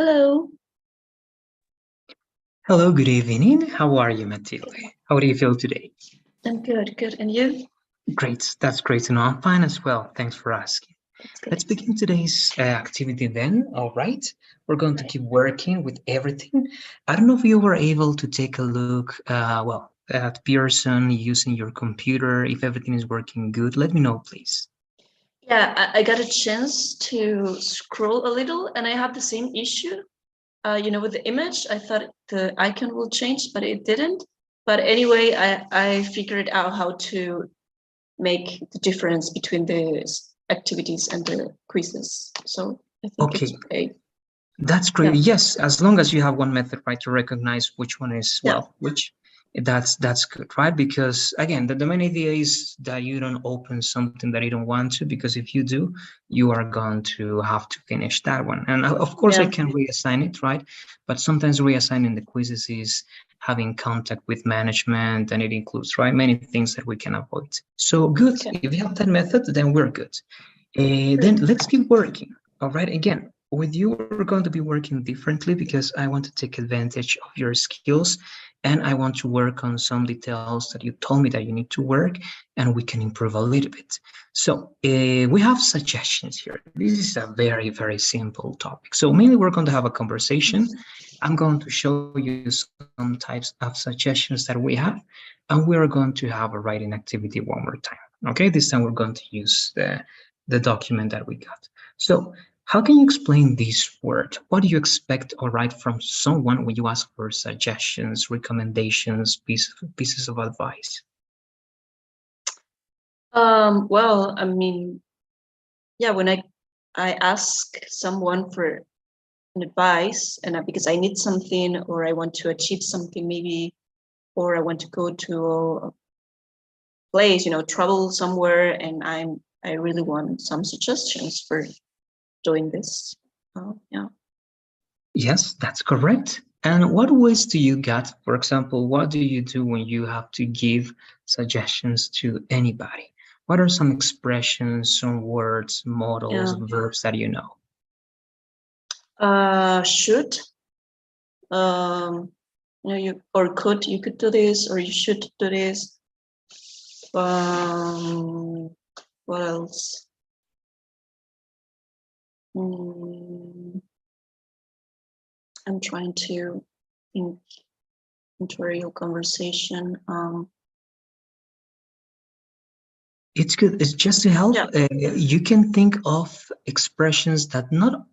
Hello. Hello, good evening. How are you, Matilde? How do you feel today? I'm good. And you? Great. That's great to know. I'm fine as well. Thanks for asking. That's Let's great. begin today's activity then. All right. We're going to keep working with everything. I don't know if you were able to take a look, at Pearson using your computer. If everything is working good, let me know, please. Yeah, I got a chance to scroll a little, and I have the same issue. With the image, I thought the icon will change, but it didn't. But anyway, I figured out how to make the difference between the activities and the quizzes. So I think it's Okay. okay. That's great. Yeah. Yes, as long as you have one method, right, to recognize which one is, Yeah. which, that's good, right? Because again, the main idea is that you don't open something that you don't want to, because if you do, you are going to have to finish that one. And of course, I Yeah. can reassign it, right? But sometimes reassigning the quizzes is having contact with management, and it includes, right, many things that we can avoid. So good. Okay. If you have that method, then we're good. Then Great. let's keep working. All right. Again, with you, we're going to be working differently because I want to take advantage of your skills, and I want to work on some details that you told me that you need to work, and we can improve a little bit. So we have suggestions here. This is a very, very simple topic. So mainly we're going to have a conversation. I'm going to show you some types of suggestions that we have, and we are going to have a writing activity one more time. Okay, this time we're going to use the document that we got. So how can you explain this word? What do you expect or write from someone when you ask for suggestions, recommendations, pieces of advice? Well, I mean, yeah, when I ask someone for an advice, and because I need something, or I want to achieve something, maybe, or I want to go to a place, travel somewhere, and I really want some suggestions for doing this. Yeah. Yes, that's correct. And what ways do you get? For example, what do you do when you have to give suggestions to anybody? What are some expressions, some words, models, Yeah. verbs that you know? Should, you could do this, or you should do this. What else? I'm trying to think into a real conversation. It's good. It's just to help. Yeah. You can think of expressions that not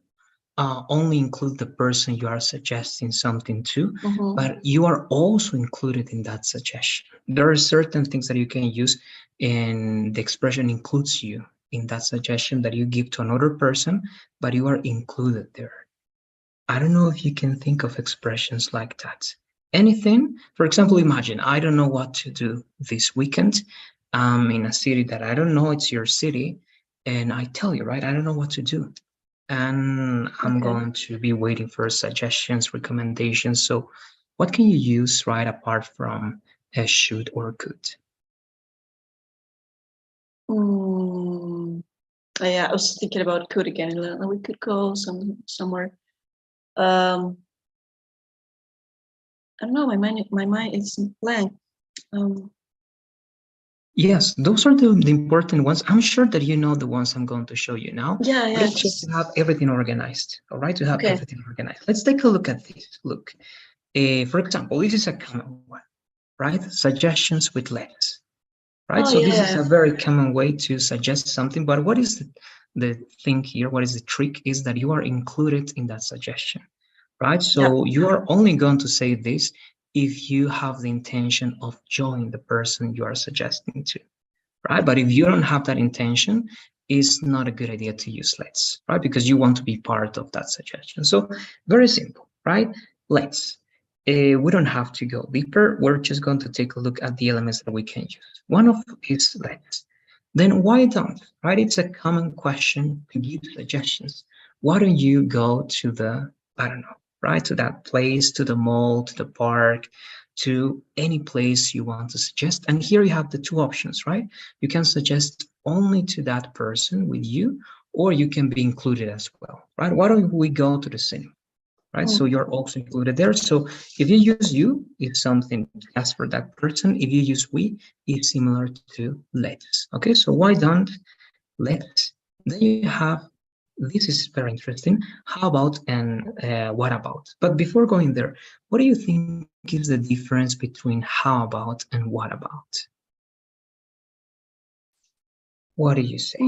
only include the person you are suggesting something to, but you are also included in that suggestion. There are certain things that you can use, and the expression includes you in that suggestion that you give to another person, but you are included there. I don't know if you can think of expressions like that. Anything? For example, imagine I don't know what to do this weekend. I'm in a city that I don't know, it's your city, and I tell you, right, I don't know what to do. And I'm going to be waiting for suggestions, recommendations. So what can you use, right, apart from a should or could? Yeah, I was thinking about could again. We could go somewhere. I don't know. My mind is blank. Yes, those are the important ones. I'm sure that you know the ones I'm going to show you now. Yeah. But it's just to have everything organized, all right? To have everything organized. Let's take a look at this. Look, for example, this is a common one, right? Suggestions with letters, right? So this is a very common way to suggest something. But what is the thing here? What is the trick? Is that you are included in that suggestion, right? So you are only going to say this if you have the intention of joining the person you are suggesting to, right? But if you don't have that intention, it's not a good idea to use let's, right? Because you want to be part of that suggestion. So very simple, right? Let's. We don't have to go deeper. We're just going to take a look at the elements that we can use. One of is let's. Then why don't, right? It's a common question to give suggestions. Why don't you go to the, I don't know, right? To that place, to the mall, to the park, to any place you want to suggest. And here you have the two options, right? You can suggest only to that person with you, or you can be included as well, right? Why don't we go to the cinema? right? So you're also included there. So if you use you, it's something just for that person. If you use we, it's similar to let's. Okay, so why don't let's? Then you have, this is very interesting, how about and what about. But before going there, what do you think is the difference between how about and what about? What do you say?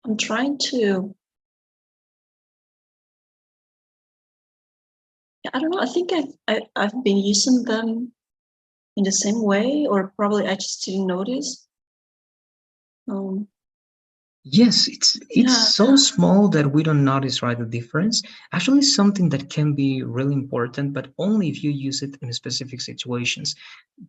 I'm trying to, I don't know, I think I've been using them in the same way, or probably I just didn't notice. Yes, it's so small that we don't notice, right, the difference. Actually, something that can be really important, but only if you use it in specific situations.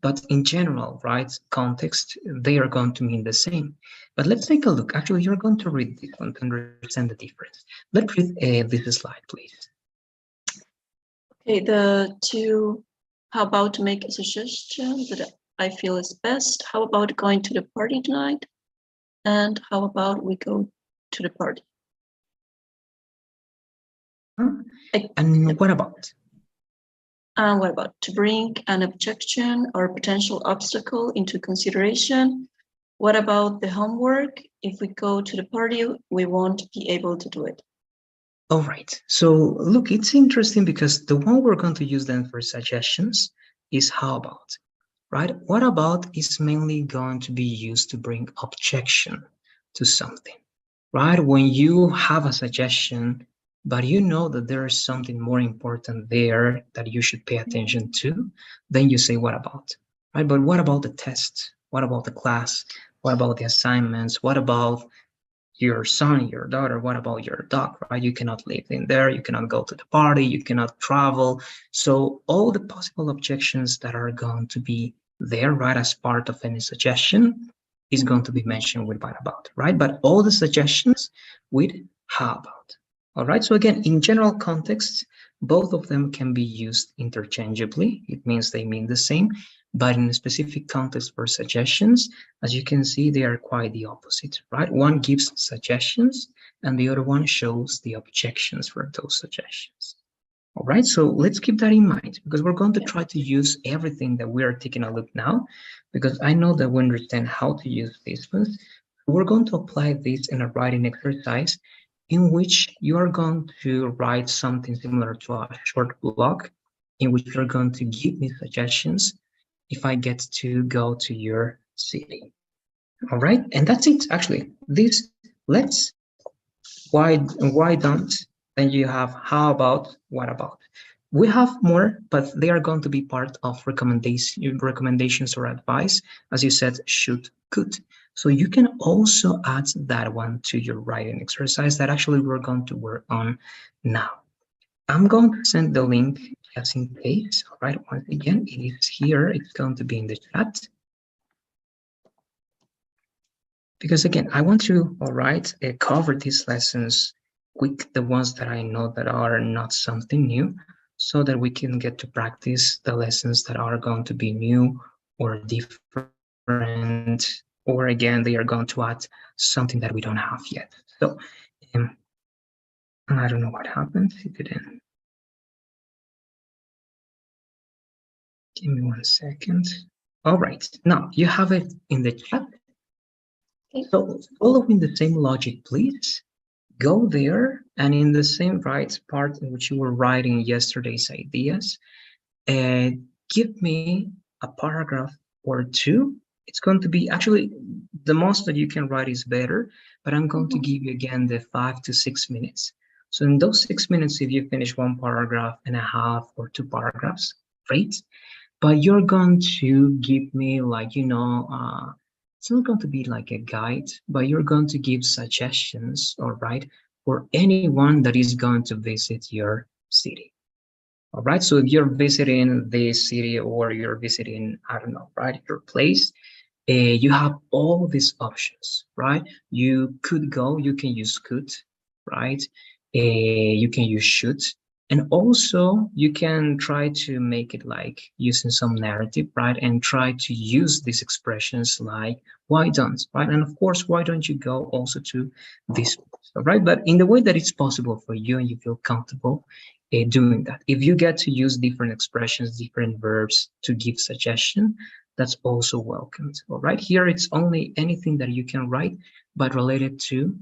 But in general, right, context, they are going to mean the same. But let's take a look. Actually, you're going to read this one to understand the difference. Let's read this slide, please. Okay, how about to make a suggestion that I feel is best? How about going to the party tonight? And how about we go to the party? And what about? What about to bring an objection or potential obstacle into consideration? What about the homework? If we go to the party, we won't be able to do it. All right. So look, it's interesting because the one we're going to use then for suggestions is how about, right? What about is mainly going to be used to bring objection to something, right? When you have a suggestion, but you know that there is something more important there that you should pay attention to, then you say, what about, right? But what about the test? What about the class? What about the assignments? What about your son, your daughter? What about your dog, right? You cannot live in there, you cannot go to the party, you cannot travel. So all the possible objections that are going to be there, right, as part of any suggestion is going to be mentioned with what about, right? But all the suggestions with how about. All right, so again, in general context, both of them can be used interchangeably. It means they mean the same, but in a specific context for suggestions, as you can see, they are quite the opposite, right? One gives suggestions and the other one shows the objections for those suggestions. All right, so let's keep that in mind because we're going to try to use everything that we are taking a look now, because I know that we understand how to use these ones. We're going to apply this in a writing exercise in which you are going to write something similar to a short blog in which you're going to give me suggestions if I get to go to your city. All right, and that's it. Actually, this let's, why don't, then you have how about, what about. We have more, but they are going to be part of recommendations or advice, as you said, should, could. So you can also add that one to your writing exercise that actually we're going to work on now. I'm going to send the link just in case. All right, once again, it is here. It's going to be in the chat. Because again, I want to, all right, cover these lessons quick, the ones that I know that are not something new, so that we can get to practice the lessons that are going to be new or different, or again, they are going to add something that we don't have yet. So I don't know what happened. It didn't. Give me 1 second. All right, now you have it in the chat. So following the same logic, please go there and in the same right part in which you were writing yesterday's ideas, give me a paragraph or two. It's going to be actually the most that you can write is better, but I'm going to give you again the 5 to 6 minutes. So in those 6 minutes, if you finish 1 paragraph and a half or 2 paragraphs, great. But you're going to give me like, it's not going to be like a guide, but you're going to give suggestions, all right, for anyone that is going to visit your city. All right, so if you're visiting the city or you're visiting, I don't know, right, your place, you have all these options, right? You could go, you can use could, right? You can use should, And also you can try to make it like using some narrative, right? And try to use these expressions like why don't, right? And of course, why don't you go also to this, right? But in the way that it's possible for you and you feel comfortable doing that. If you get to use different expressions, different verbs to give suggestion, that's also welcomed. All right. Here it's only anything that you can write, but related to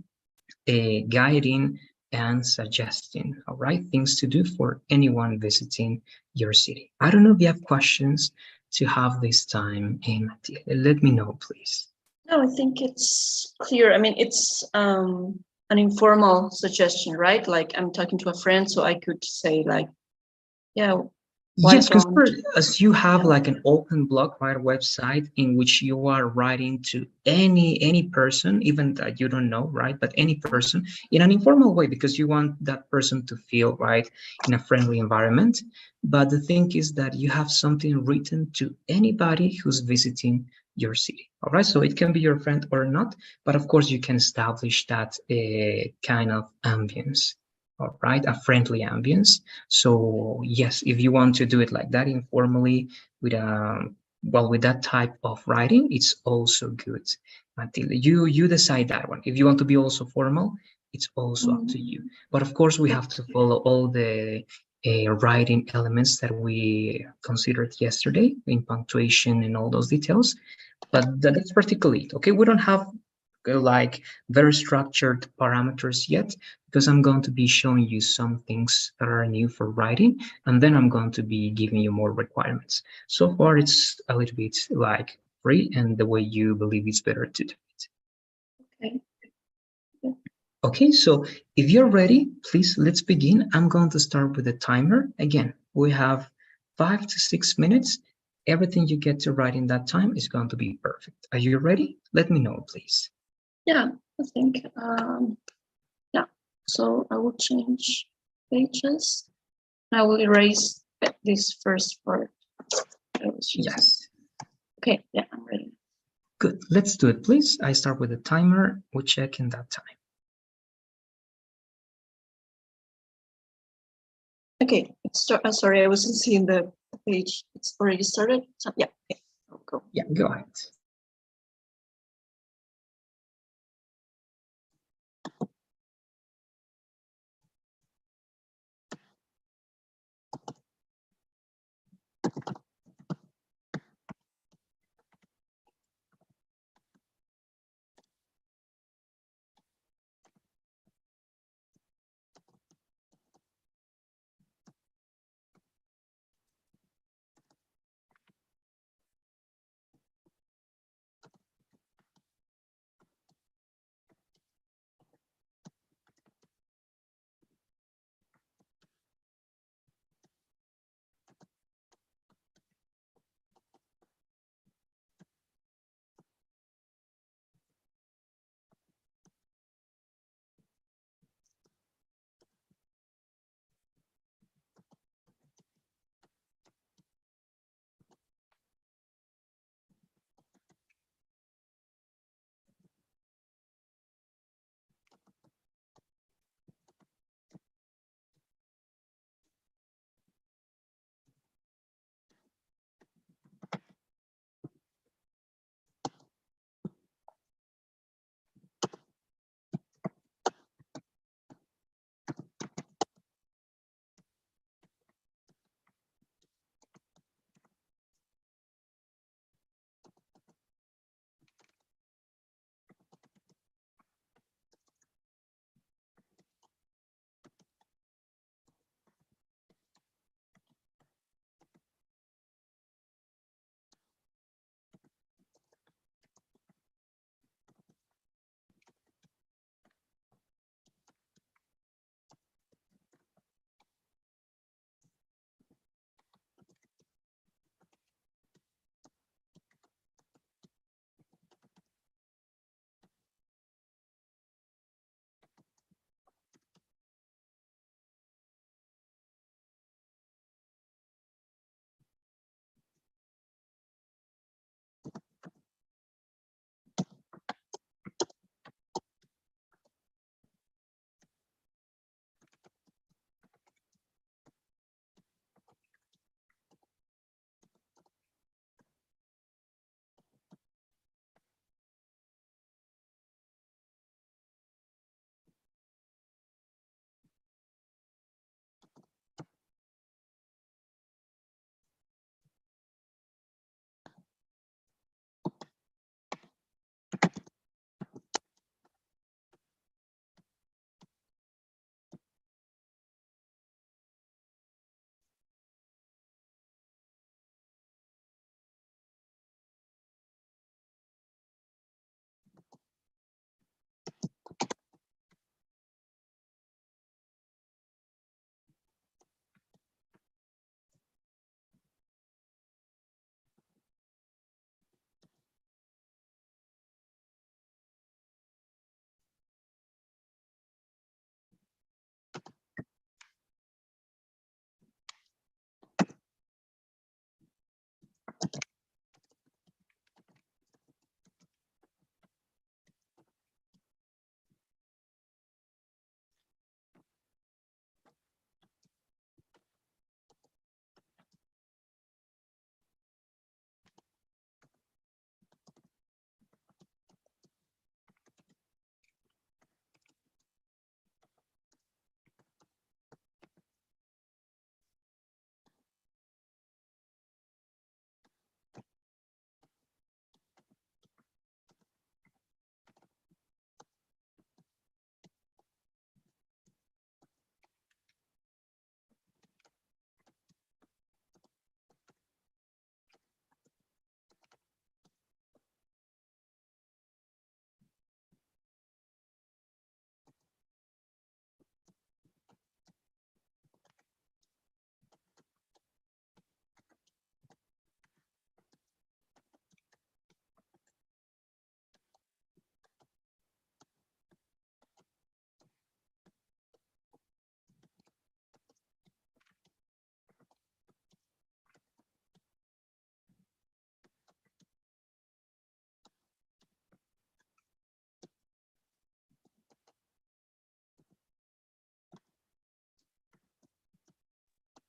guiding and suggesting, all right, things to do for anyone visiting your city. I don't know if you have questions to have this time, Matilde. Let me know, please. No, I think it's clear. I mean, it's an informal suggestion, right? Like I'm talking to a friend, so I could say like, yeah, why Yes, don't, consider as you have yeah. like an open blog, right, website in which you are writing to any person, even that you don't know, right, but any person in an informal way because you want that person to feel right in a friendly environment. But the thing is that you have something written to anybody who's visiting your city. All right, so it can be your friend or not, but of course you can establish that kind of ambience. All right, a friendly ambience. So yes, if you want to do it like that informally with well, with that type of writing, it's also good. Matilde, you decide that one. If you want to be also formal, it's also up to you. But of course, we have to follow all the writing elements that we considered yesterday in punctuation and all those details. But that's practically it. Okay, we don't have like very structured parameters yet because I'm going to be showing you some things that are new for writing, and then I'm going to be giving you more requirements. So far, it's a little bit like free and the way you believe it's better to do it. Okay. Okay, so if you're ready, please let's begin. I'm going to start with a timer. Again, we have 5 to 6 minutes. Everything you get to write in that time is going to be perfect. Are you ready? Let me know, please. Yeah, I think, yeah. So I will change pages. I will erase this first part. Yes. Okay, yeah, I'm ready. Good. Let's do it, please. I start with a timer. We check in that time. Okay, sorry, I wasn't seeing the page. It's already started. So, yeah, okay, I'll go. Yeah, go ahead.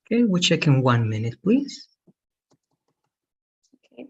Okay, we check in 1 minute, please. Okay.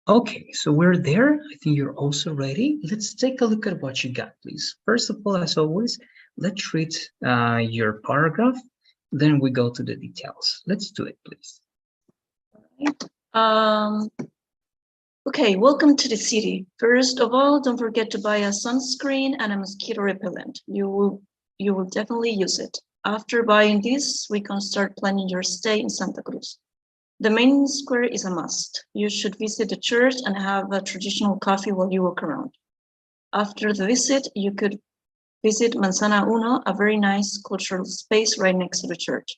Okay, so we're there. I think you're also ready. Let's take a look at what you got, please. First of all, as always, let's read your paragraph. Then we go to the details. Let's do it, please. Okay, welcome to the city. First of all, don't forget to buy a sunscreen and a mosquito repellent. You will definitely use it. After buying this, we can start planning your stay in Santa Cruz. The main square is a must. You should visit the church and have a traditional coffee while you walk around. After the visit, you could visit Manzana Uno, a very nice cultural space right next to the church.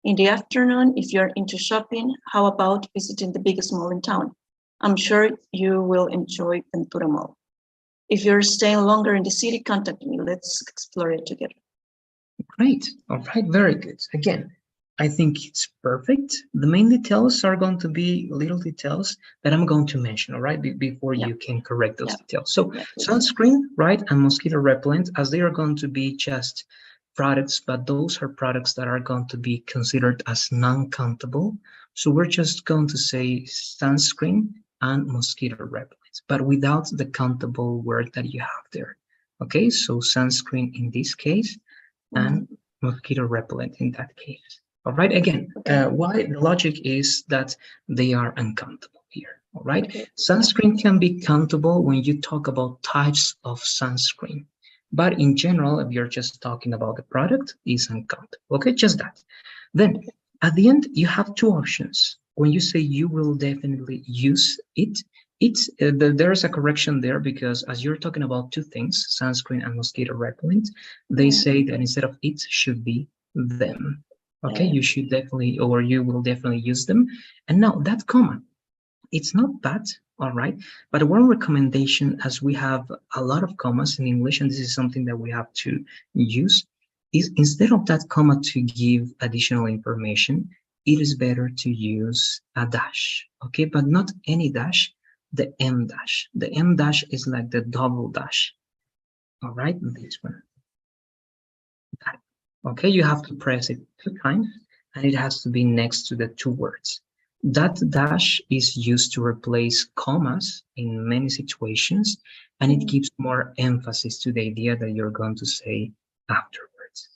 In the afternoon, if you're into shopping, how about visiting the biggest mall in town? I'm sure you will enjoy Ventura Mall. If you're staying longer in the city, contact me. Let's explore it together. Great. All right. Very good. Again, I think it's perfect. The main details are going to be little details that I'm going to mention, all right, before you can correct those details. So sunscreen, right, and mosquito repellent, as they are going to be just products, but those are products that are going to be considered as non-countable. So we're just going to say sunscreen and mosquito repellent, but without the countable word that you have there. Okay, so sunscreen in this case, and mosquito repellent in that case. All right, again, why the logic is that they are uncountable here. All right, sunscreen can be countable when you talk about types of sunscreen, but in general, if you're just talking about the product, is uncountable. Okay, just that. Then at the end, you have two options. When you say you will definitely use it, there's a correction there, because as you're talking about two things, sunscreen and mosquito repellent, they say that instead of it should be them. Okay, you should definitely, or you will definitely use them. And now that comma, it's not bad, all right, but one recommendation, as we have a lot of commas in English, and this is something that we have to use, is instead of that comma to give additional information, it is better to use a dash, okay, but not any dash, the M dash. The M dash is like the double dash, all right, this one. Okay, you have to press it 2 times, and it has to be next to the 2 words. That dash is used to replace commas in many situations, and it gives more emphasis to the idea that you're going to say afterwards.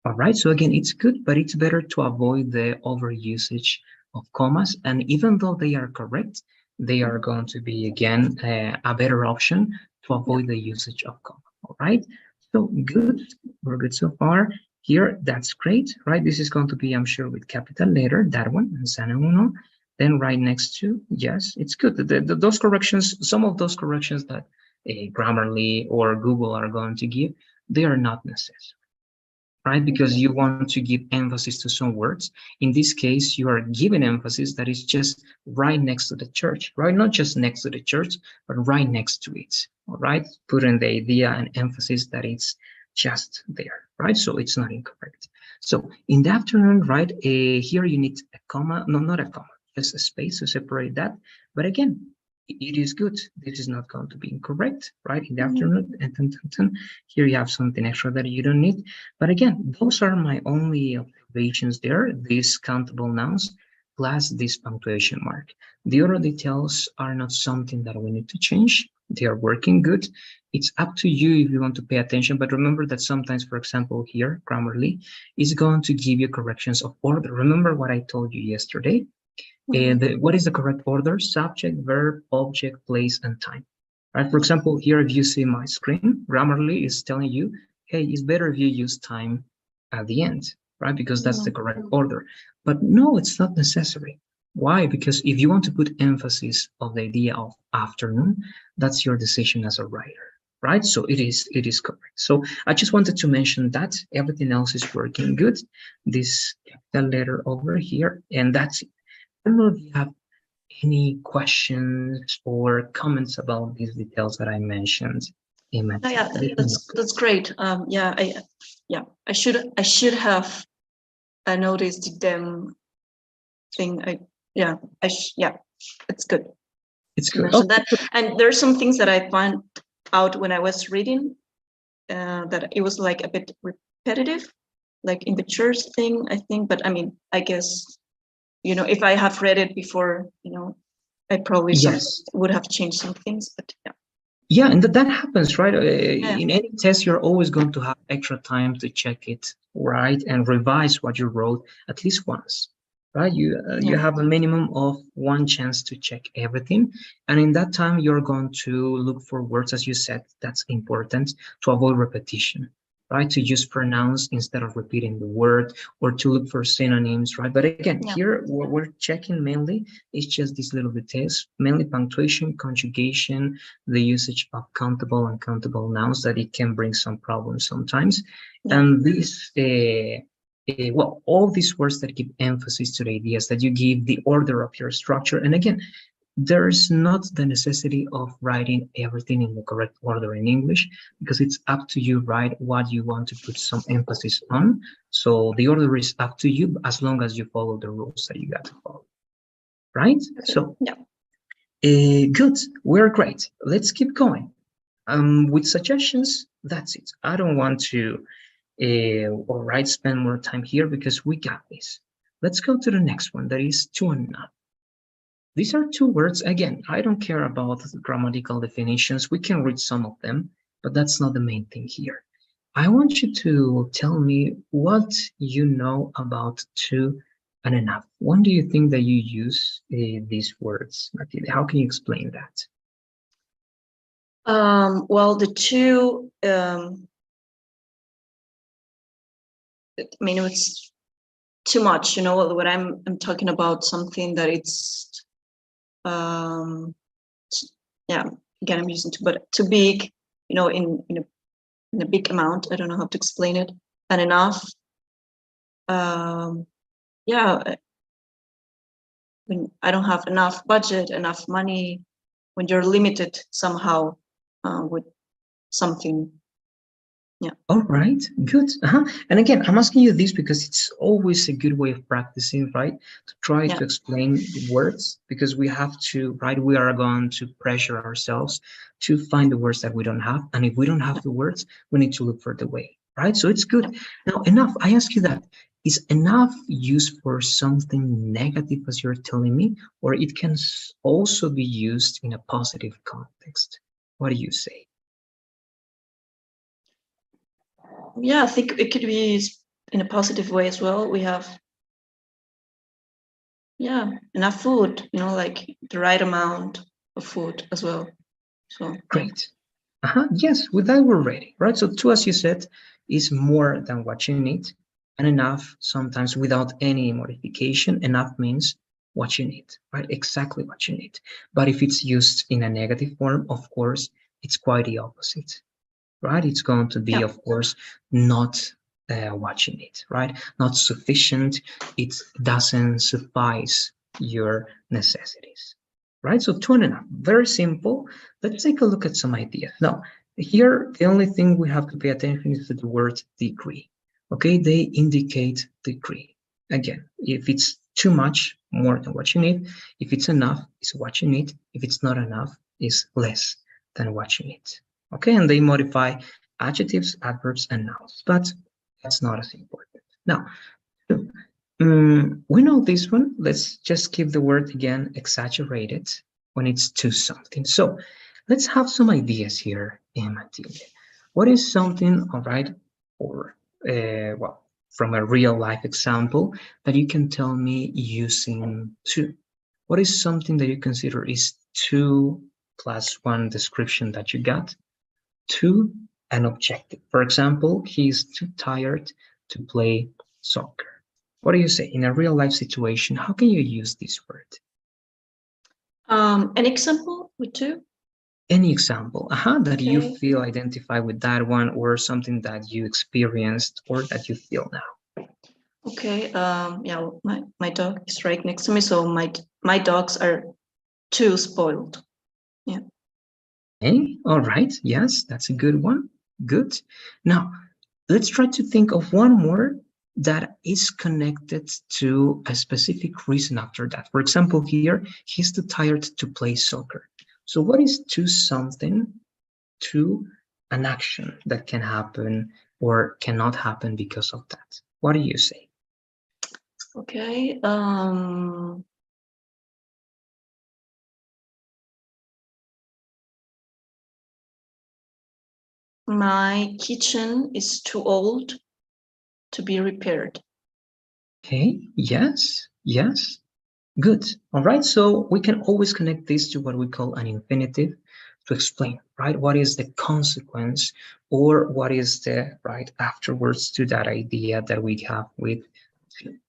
All right, so again, it's good, but it's better to avoid the overusage of commas. And even though they are correct, they are going to be, again, a better option to avoid the usage of comma. All right, so good, we're good so far. Here, that's great, right? This is going to be, I'm sure, with capital letter, that one, and sana uno. Then right next to, yes, it's good. Those corrections, some of those corrections that Grammarly or Google are going to give, they are not necessary, right? Because you want to give emphasis to some words. In this case, you are giving emphasis that is just right next to the church, right? Not just next to the church, but right next to it, all right? Putting the idea and emphasis that it's just there, right? So it's not incorrect. So in the afternoon, right, here you need a comma, no, not a comma, just a space to separate that. But again, it is good. This is not going to be incorrect, right? In the afternoon, and here you have something extra that you don't need. But again, those are my only observations there, these countable nouns plus this punctuation mark. The other details are not something that we need to change. They are working good. It's up to you if you want to pay attention, but remember that sometimes, for example, here, Grammarly is going to give you corrections of order. Remember what I told you yesterday? What is the correct order? Subject, verb, object, place, and time. Right? For example, here, if you see my screen, Grammarly is telling you, hey, it's better if you use time at the end, right? Because that's the correct order. But no, it's not necessary. Why? Because if you want to put emphasis on the idea of afternoon, that's your decision as a writer, right? So it is correct. So I just wanted to mention that everything else is working good. This capital letter over here, and that's it. I don't know if you have any questions or comments about these details that I mentioned. No, yeah, that's great. I should have noticed them thing. It's good. It's good. So that, and there's some things that I found out when I was reading that it was like a bit repetitive, like in the church thing, I think. But I mean, I guess, you know, if I have read it before, you know, I probably would have changed some things, but yeah. Yeah, and that happens, right? In any test, you're always going to have extra time to check it, right? And revise what you wrote at least once, right? You have a minimum of one chance to check everything. And in that time, you're going to look for words, as you said, that's important to avoid repetition, right? To use pronouns instead of repeating the word, or to look for synonyms, right? But again, here what we're checking mainly is just these little details, mainly punctuation, conjugation, the usage of countable and countable nouns, that it can bring some problems sometimes. And these, well, all these words that give emphasis to the ideas, that you give the order of your structure. And again, there's not the necessity of writing everything in the correct order in English, because it's up to you, right, what you want to put some emphasis on. So the order is up to you, as long as you follow the rules that you got to follow, right? So good, we're great. Let's keep going. With suggestions, that's it. I don't want to, all right, spend more time here, because we got this. Let's go to the next one, that is to and not. These are two words. Again, I don't care about the grammatical definitions. We can read some of them, but that's not the main thing here. I want you to tell me what you know about to and enough. When do you think that you use these words, Matilde? How can you explain that? Well, the two, I mean, it's too much, you know, when I'm talking about something that it's, yeah, again, I'm using too, but too big, you know, in a big amount. I don't know how to explain it. And enough, yeah, when I don't have enough budget, enough money, when you're limited somehow with something. Yeah. All right, good. And again, I'm asking you this because it's always a good way of practicing, right? To try to explain words, because we have to, right? We are going to pressure ourselves to find the words that we don't have. And if we don't have the words, we need to look for the way, right? So it's good. Now, enough, I ask you that. Is enough used for something negative, as you're telling me, or it can also be used in a positive context? What do you say? Yeah, I think it could be in a positive way as well. We have, yeah, enough food, you know, like the right amount of food as well. So Great. Yes, with that we're ready, right? So two, as you said, is more than what you need, and enough sometimes without any modification. Enough means what you need, right? Exactly what you need. But if it's used in a negative form, of course, it's quite the opposite, right? It's going to be, yeah. of course, not what you need, right? Not sufficient. It doesn't suffice your necessities, right? So two and enough, very simple. Let's take a look at some ideas. Now, here, the only thing we have to pay attention is to the word degree, okay? They indicate degree. Again, if it's too much, more than what you need. If it's enough, it's what you need. If it's not enough, it's less than what you need. Okay, and they modify adjectives, adverbs, and nouns, but that's not as important. Now, we know this one. Let's just keep the word again, exaggerated, when it's to something. So let's have some ideas here, Matilde. What is something, all right, or, well, from a real life example that you can tell me using to? What is something that you consider is two plus one description that you got to an objective? For example, he is too tired to play soccer. What do you say in a real life situation? How can you use this word? An example with two? Any example that okay. you feel identify with that one, or something that you experienced or that you feel now? Okay. Yeah, my dog is right next to me, so my dogs are too spoiled. Yeah. Hey, all right. Yes, that's a good one. Good. Now, let's try to think of one more that is connected to a specific reason after that. For example, here, he's too tired to play soccer. So what is to something, to an action that can happen or cannot happen because of that? What do you say? Okay. My kitchen is too old to be repaired. Okay, yes, yes. Good. All right. So we can always connect this to what we call an infinitive to explain, right? What is the consequence, or what is the right afterwards to that idea that we have with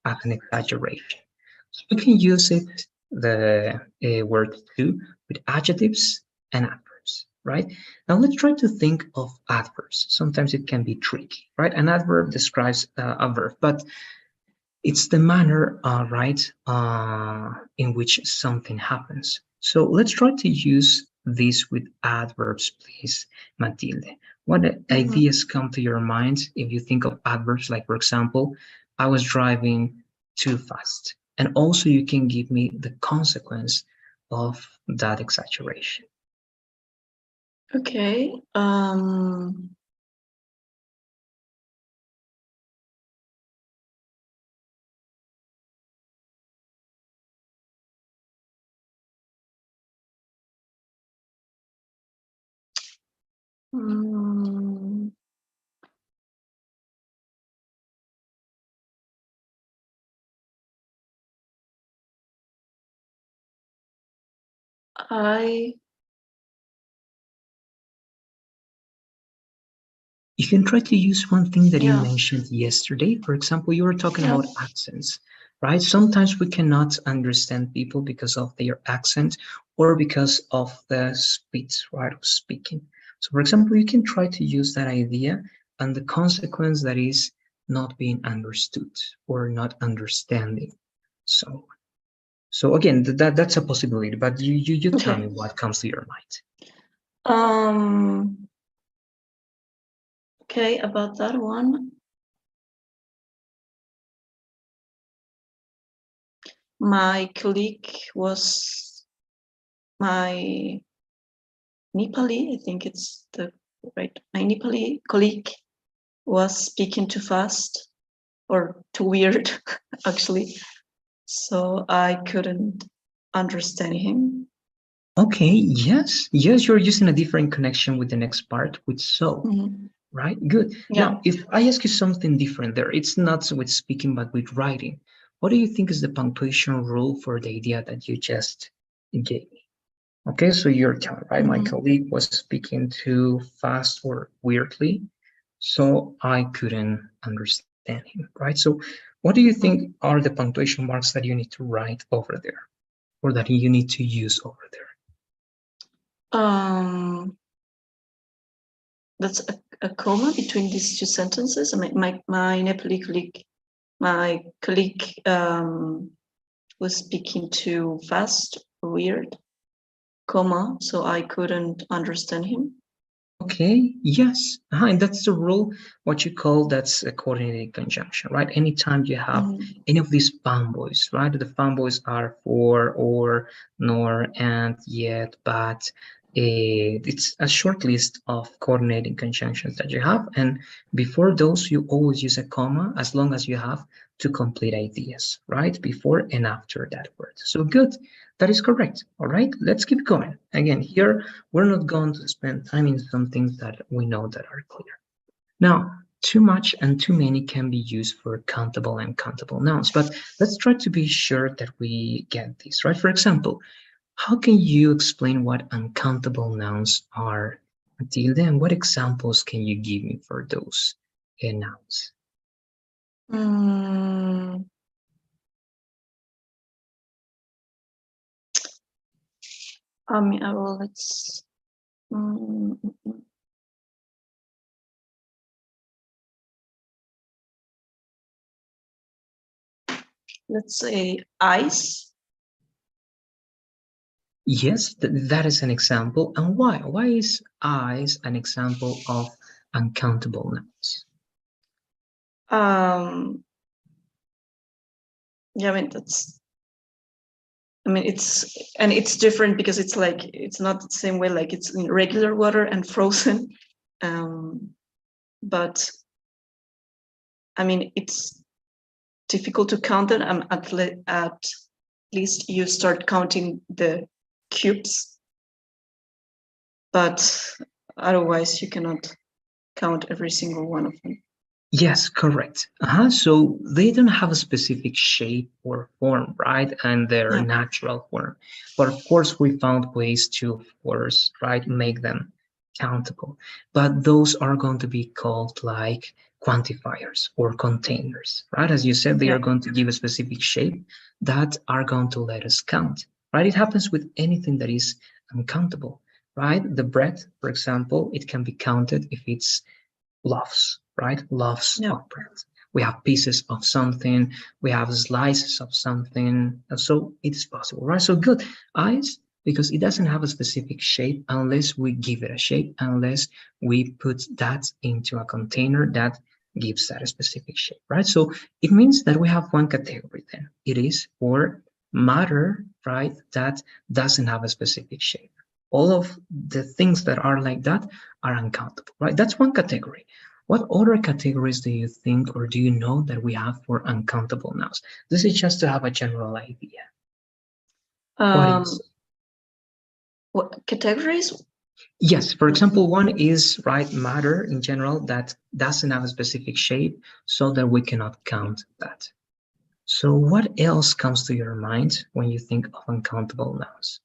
an exaggeration. So we can use it, the word to, with adjectives and adverbs, right? Now let's try to think of adverbs. Sometimes it can be tricky, right? An adverb describes a verb, but it's the manner, right, in which something happens. So let's try to use this with adverbs, please, Matilde. What ideas come to your mind if you think of adverbs? Like, for example, I was driving too fast. And also you can give me the consequence of that exaggeration. Okay. You can try to use one thing that you mentioned yesterday. For example, you were talking about accents, right? Sometimes we cannot understand people because of their accent or because of the speed, right, of speaking. So, for example, you can try to use that idea and the consequence that is not being understood or not understanding. So again, that's a possibility, but you tell me what comes to your mind. Okay, about that one. My colleague was my Nepali, I think it's the right, my Nepali colleague was speaking too fast or too weird, actually. So I couldn't understand him. Okay, yes, you're using a different connection with the next part with so. right? Good. Yeah. Now, if I ask you something different there, it's not with speaking, but with writing. What do you think is the punctuation rule for the idea that you just gave me? Okay, so you're telling, right? My colleague was speaking too fast or weirdly, so I couldn't understand him, right? So what do you think are the punctuation marks that you need to write over there, or that you need to use over there? That's a comma between these two sentences. My Nepali colleague was speaking too fast, weird, comma, so I couldn't understand him. Okay, yes, and that's the rule, what you call, that's a coordinated conjunction, right? Anytime you have any of these fanboys, right? The fanboys are for, or, nor, and, yet, but. It's a short list of coordinating conjunctions that you have, and before those you always use a comma as long as you have two complete ideas, right? Before and after that word. So good. That is correct. All right, let's keep going. Again, here, we're not going to spend time in some things that we know that are clear. Now, too much and too many can be used for countable and uncountable nouns, but let's try to be sure that we get this, right? For example, how can you explain what uncountable nouns are, Matilde, and what examples can you give me for those nouns? Let's say ice. Yes, that is an example. And why? Why is ice an example of uncountable nouns? Yeah, it's different because it's like, it's not the same way, like it's in regular water and frozen. But I mean, it's difficult to count it. At least you start counting the cubes, but otherwise you cannot count every single one of them. Yes, correct. So they don't have a specific shape or form, right? And their natural form. But of course, we found ways to, of course, right, make them countable. But those are going to be called like quantifiers or containers, right? As you said, they are going to give a specific shape that are going to let us count, right? It happens with anything that is uncountable, right? The bread, for example, it can be counted if it's loaves, right? Loaves of bread. We have pieces of something, we have slices of something, so it's possible, right? So good. Ice, because it doesn't have a specific shape unless we give it a shape, unless we put that into a container that gives that a specific shape, right? So it means that we have one category then. It is for matter, right, that doesn't have a specific shape. All of the things that are like that are uncountable, right? That's one category. What other categories do you think, or do you know, that we have for uncountable nouns? This is just to have a general idea. What categories? Yes, for example, one is, right, matter in general that doesn't have a specific shape, so that we cannot count that. So what else comes to your mind when you think of uncountable nouns?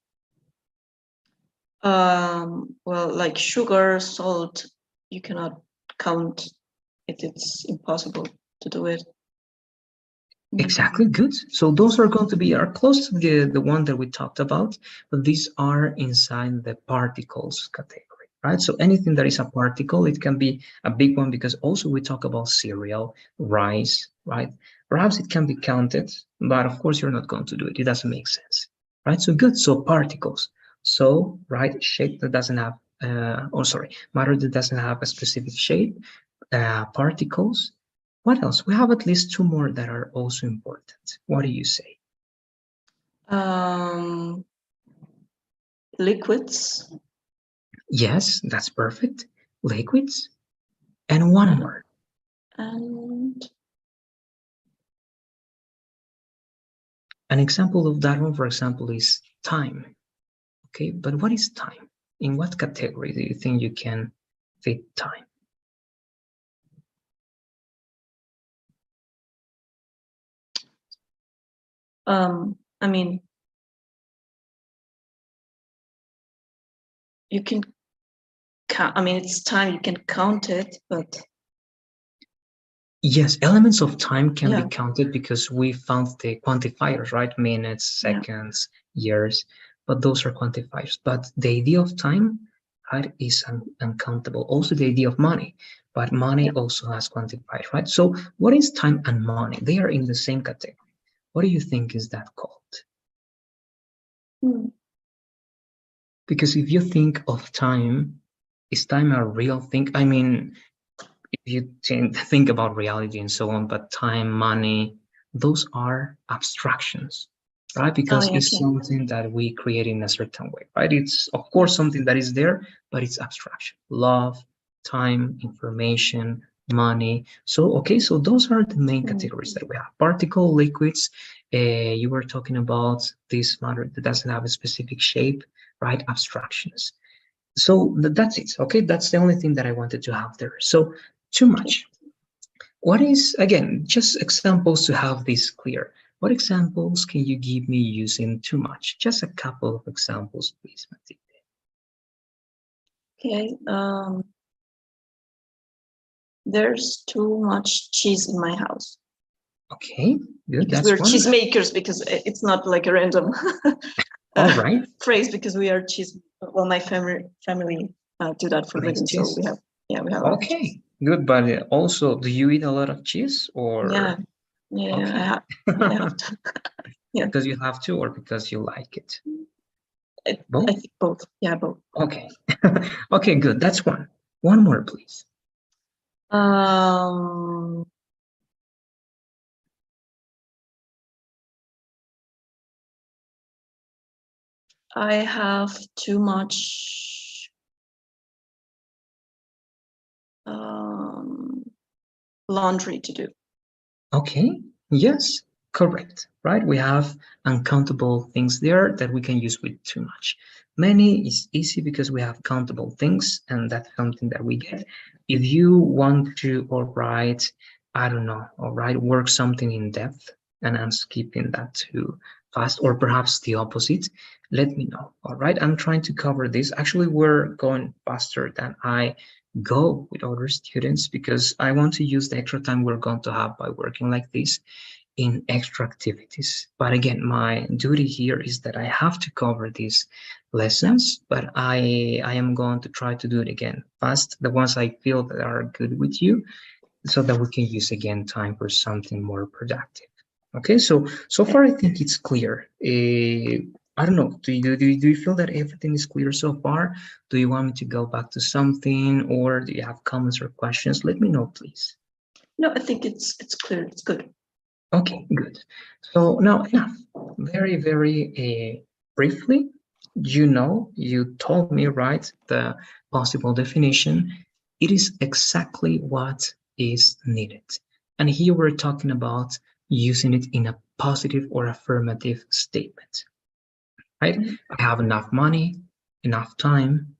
Well, like sugar, salt, you cannot count it. It's impossible to do it. Exactly, good. So those are going to be are close to the one that we talked about, but these are inside the particles category, right? So anything that is a particle, it can be a big one, because also we talk about cereal, rice, right? Perhaps it can be counted, but of course you're not going to do it. It doesn't make sense, right? So good. So particles. So, right, shape that doesn't have, matter that doesn't have a specific shape, particles. What else? We have at least two more that are also important. What do you say? Liquids. Yes, that's perfect. Liquids. And one more. And an example of that one, for example, is time. Okay, but what is time? In what category do you think you can fit time? I mean, you can count, I mean, it's time, you can count it, but yes, elements of time can yeah. be counted because we found the quantifiers, right? Minutes, seconds, years, but those are quantifiers. But the idea of time, right, is uncountable. Also the idea of money, but money also has quantifiers, right? So what is time and money? They are in the same category. What do you think is that called? Because if you think of time, is time a real thing? I mean, if you think about reality and so on, but time, money, those are abstractions, right? Because it's something that we create in a certain way, right? It's, of course, something that is there, but it's abstraction. Love, time, information, money. So, okay, so those are the main categories that we have. Particle, liquids, you were talking about this matter that doesn't have a specific shape, right? Abstractions. So that's it, okay? That's the only thing that I wanted to have there. So too much. What is, again, just examples to have this clear. What examples can you give me using too much? Just a couple of examples, please, Matilde. Okay, there's too much cheese in my house. Okay, good. Because that's we're cheese makers, because it's not like a random all right phrase, because we are cheese. Well, my family do that for living, so we have okay, good. But also, do you eat a lot of cheese, or I have to. Because you have to, or because you like it? Both? I think both. Yeah, both. Okay. Okay, good. That's one. One more, please. I have too much laundry to do. Okay, yes, correct, right? We have uncountable things there that we can use with too much. Many is easy because we have countable things, and that's something that we get. If you want to, all right, I don't know, all right, work something in depth, and I'm skipping that too fast, or perhaps the opposite, let me know, all right? I'm trying to cover this. Actually, we're going faster than I go with other students because I want to use the extra time we're going to have by working like this in extra activities. But again, my duty here is that I have to cover these lessons, but I am going to try to do it again fast, the ones I feel that are good with you, so that we can use again time for something more productive. Okay, so far I think it's clear. I don't know, do you feel that everything is clear so far? Do you want me to go back to something, or do you have comments or questions? Let me know, please. No, I think it's clear. It's good. Okay, good. So now enough. Very briefly, you told me, right, the possible definition. It is exactly what is needed. And here we're talking about using it in a positive or affirmative statement, right? I have enough money, enough time.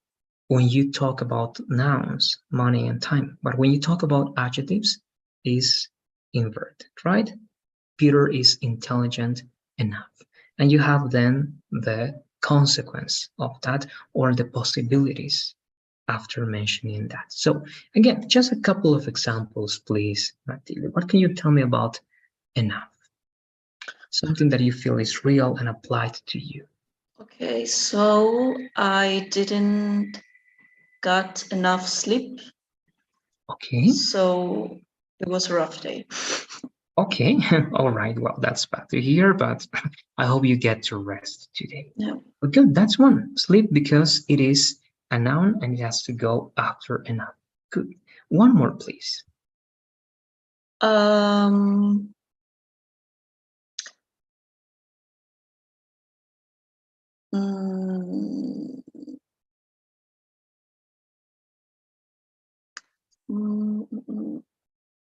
When you talk about nouns, money and time, but when you talk about adjectives, is inverted, right? Peter is intelligent enough. And you have then the consequence of that, or the possibilities after mentioning that. So again, just a couple of examples, please, Matilde. What can you tell me about enough? Something that you feel is real and applied to you. Okay, so I didn't got enough sleep. Okay. So it was a rough day. Okay, all right. Well, that's bad to hear, but I hope you get to rest today. Yeah. But good, that's one. Sleep, because it is a noun and it has to go after a noun. Good. One more, please.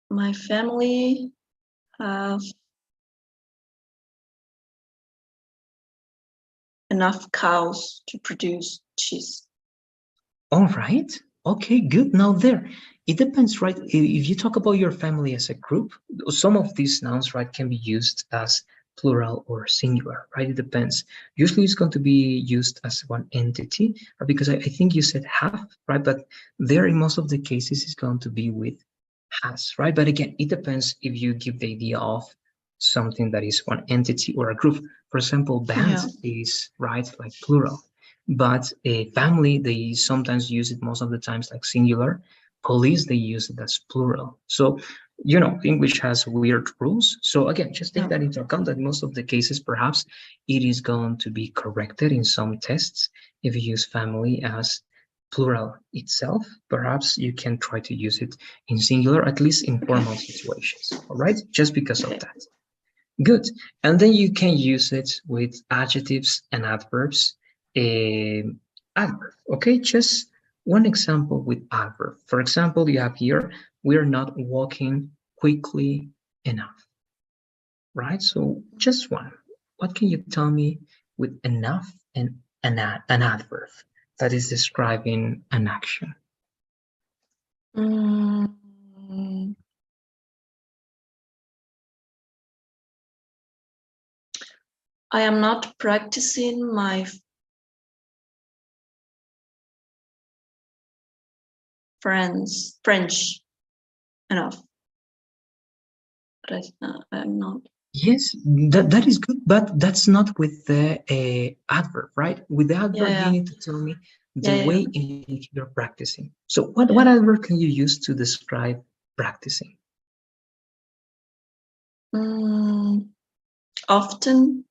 My family have enough cows to produce cheese. All right. Okay, good. Now there, it depends, right? If you talk about your family as a group, some of these nouns, right, can be used as plural or singular, right? It depends. Usually it's going to be used as one entity, because I think you said have, right? But there in most of the cases it's going to be with has, right? But again, it depends if you give the idea of something that is one entity or a group. For example, band is, right, like plural, but a family, they sometimes use it most of the times like singular. Police, they use it as plural. So, you know, English has weird rules. So again, just take that into account that most of the cases, perhaps it is going to be corrected in some tests if you use family as plural itself. Perhaps you can try to use it in singular, at least in formal situations, all right? Just because of that. Good. And then you can use it with adjectives and adverbs. Adverb, okay? Just one example with adverb. For example, you have here, we are not walking quickly enough, right? So just one. What can you tell me with enough and an adverb that is describing an action? I am not practicing my French enough. But I'm not. Yes, that is good, but that's not with the adverb, right? With the adverb, you need to tell me the way in which you're practicing. So what adverb can you use to describe practicing? Often.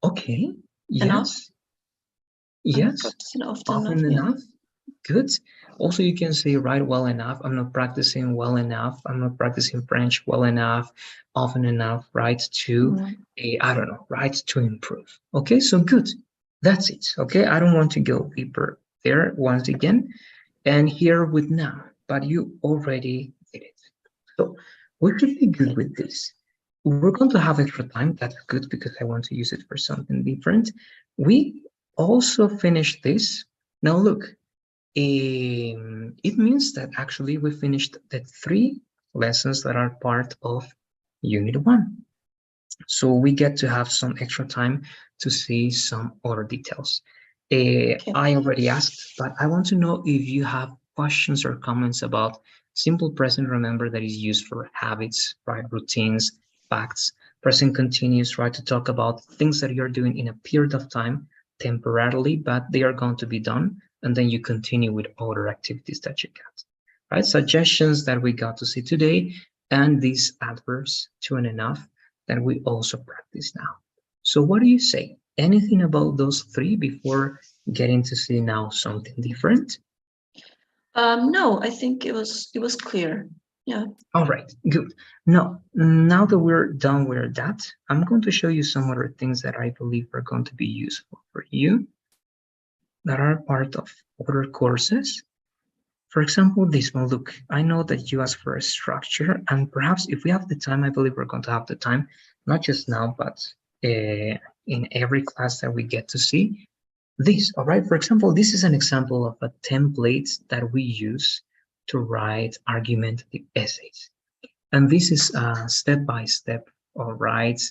Okay, Enough. yes. Yes, practicing often enough. Good. Also, you can say, right, well enough. I'm not practicing well enough. I'm not practicing French well enough, often enough, right, to, I don't know, right, to improve. Okay, so good. That's it. Okay, I don't want to go deeper there once again. And here with now, but you already did it. So we should be good with this. We're going to have extra time. That's good because I want to use it for something different. We also finished this. Now look, it means that actually we finished the 3 lessons that are part of Unit 1. So we get to have some extra time to see some other details. I already asked, but I want to know if you have questions or comments about simple present. Remember that is used for habits, right? Routines, facts. Present continuous, right? To talk about things that you're doing in a period of time temporarily, but they are going to be done. And then you continue with other activities that you got, right? Suggestions that we got to see today, and these adverbs, to and enough, that we also practice now. So what do you say? Anything about those 3 before getting to see now something different? No, I think it was clear. Yeah. All right, good. Now that we're done with that, I'm going to show you some other things that I believe are going to be useful for you that are part of other courses. For example, this one, look, I know that you asked for a structure, and perhaps if we have the time, I believe we're going to have the time, not just now, but in every class that we get to see this, all right? For example, this is an example of a template that we use to write argumentative essays. And this is a step-by-step, all right,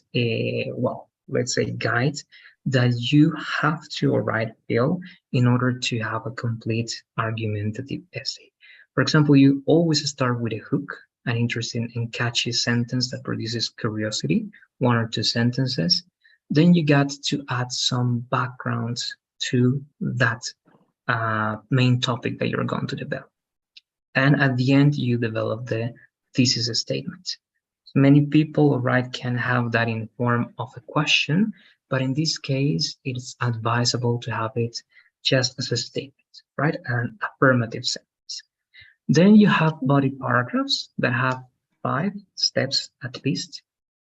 well, let's say guide that you have to, all right, fill in order to have a complete argumentative essay. For example, you always start with a hook, an interesting and catchy sentence that produces curiosity, 1 or 2 sentences. Then you got to add some background to that main topic that you're going to develop. And at the end, you develop the thesis statement. Many people, right, can have that in form of a question, but in this case, it's advisable to have it just as a statement, right? An affirmative sentence. Then you have body paragraphs that have 5 steps at least,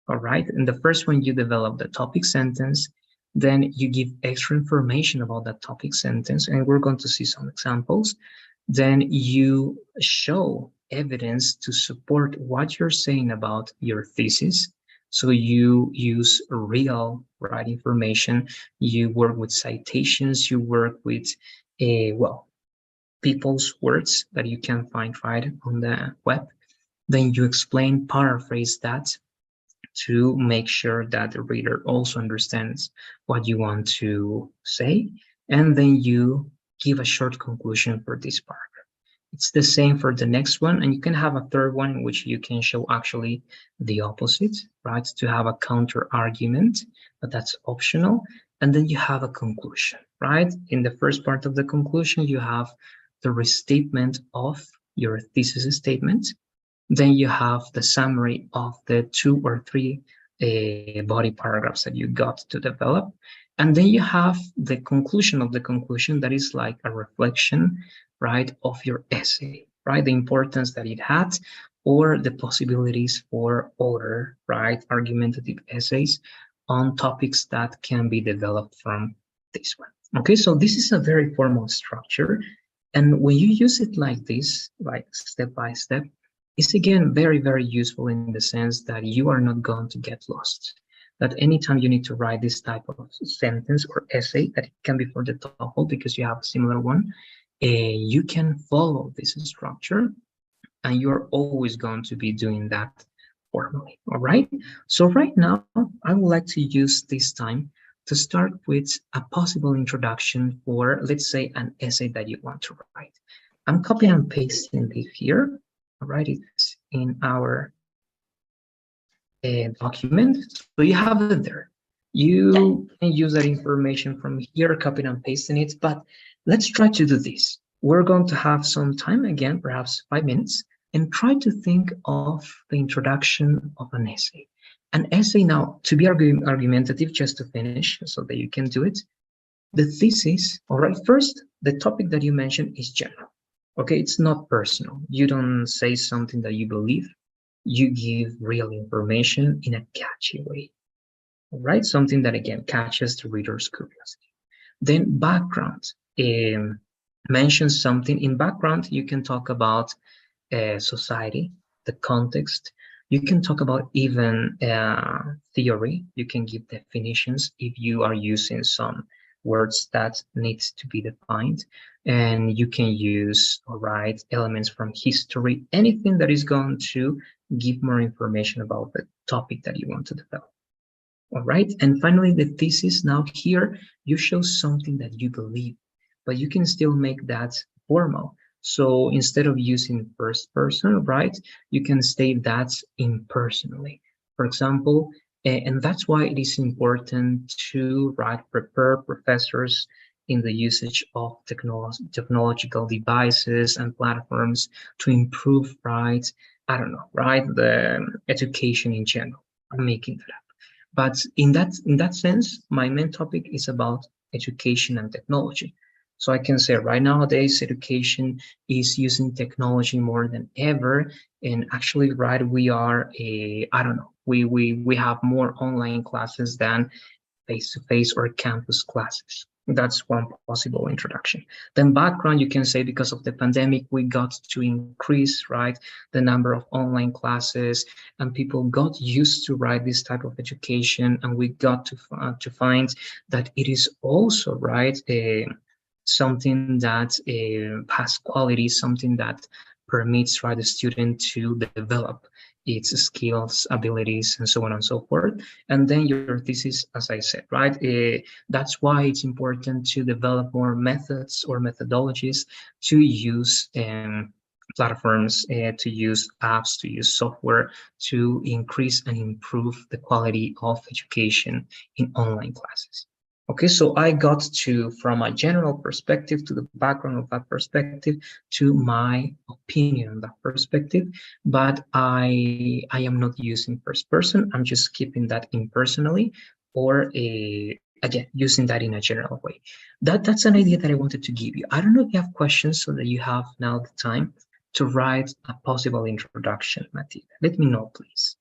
all right? In the first one, you develop the topic sentence, then you give extra information about that topic sentence, and we're going to see some examples. Then you show evidence to support what you're saying about your thesis. So you use real, right, information. You work with citations. You work with, well, people's words that you can find right on the web. Then you explain, paraphrase that to make sure that the reader also understands what you want to say, and then you give a short conclusion for this paragraph. It's the same for the next one, and you can have a third one in which you can show actually the opposite, right? To have a counter argument, but that's optional. And then you have a conclusion, right? In the first part of the conclusion, you have the restatement of your thesis statement. Then you have the summary of the 2 or 3 body paragraphs that you got to develop. And then you have the conclusion of the conclusion that is like a reflection, right, of your essay, right? The importance that it had, or the possibilities for other, right, argumentative essays on topics that can be developed from this one. Okay, so this is a very formal structure. And when you use it like this, like step by step, it's again very, very useful in the sense that you are not going to get lost. That anytime you need to write this type of sentence or essay, that it can be for the TOEFL because you have a similar one, you can follow this structure and you're always going to be doing that formally. All right. So right now, I would like to use this time to start with a possible introduction for, let's say, an essay that you want to write. I'm copying and pasting this here. All right, it's in our document. So you have it there. You can use that information from here, copy and pasting it, but let's try to do this. We're going to have some time again, perhaps 5 minutes, and try to think of the introduction of an essay. An essay now, to be argumentative, just to finish so that you can do it. The thesis, all right, first, the topic that you mentioned is general. Okay, it's not personal. You don't say something that you believe. You give real information in a catchy way. All right, something that again catches the reader's curiosity. Then background. Mention something in background. You can talk about society, the context. You can talk about even theory. You can give definitions if you are using some words that need to be defined. And you can use or write elements from history, anything that is going to give more information about the topic that you want to develop. All right. And finally, the thesis. Now here, you show something that you believe, but you can still make that formal. So instead of using first person, right, you can state that impersonally. For example, and that's why it is important to prepare professors in the usage of technological devices and platforms to improve, right, I don't know, right, the education in general. I'm making that up. But in that sense, my main topic is about education and technology. So I can say right nowadays, education is using technology more than ever. And actually, right, we are I don't know, we have more online classes than face-to-face or campus classes. That's one possible introduction. Then background, you can say because of the pandemic, we got to increase, right, the number of online classes, and people got used to, right, this type of education, and we got to find that it is also, right, something that has quality, something that permits, right, the student to develop its skills, abilities, and so on and so forth. And then your thesis, as I said, right, that's why it's important to develop more methods or methodologies to use platforms, to use apps, to use software to increase and improve the quality of education in online classes. Okay, so I got to, from a general perspective to the background of that perspective to my opinion on that perspective, but I am not using first person. I'm just keeping that impersonally, or again, using that in a general way. That's an idea that I wanted to give you. I don't know if you have questions so that you have now the time to write a possible introduction, Matilda. Let me know, please.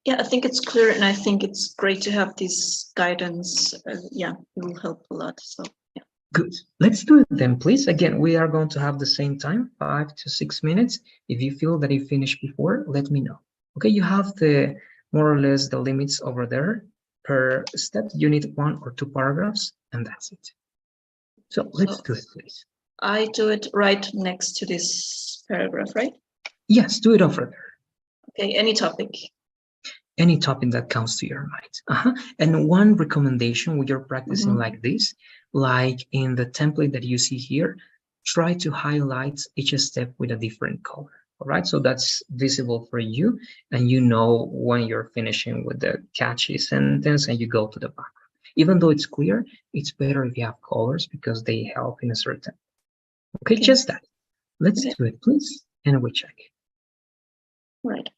Yeah, I think it's clear, and I think it's great to have this guidance. Yeah, it will help a lot. So yeah. Good. Let's do it then, please. Again, we are going to have the same time, 5 to 6 minutes. If you feel that you finished before, let me know. Okay, you have the more or less the limits over there. Per step, you need 1 or 2 paragraphs, and that's it. So let's do it, please. I do it right next to this paragraph, right? Yes, do it over there. Okay, any topic. any topic that comes to your mind. And one recommendation when you're practicing like this, like in the template that you see here, try to highlight each step with a different color. All right, so that's visible for you, and you know when you're finishing with the catchy sentence and you go to the background. Even though it's clear, it's better if you have colors because they help in a certain. Okay, just that. Let's do it, please, and we check. Right.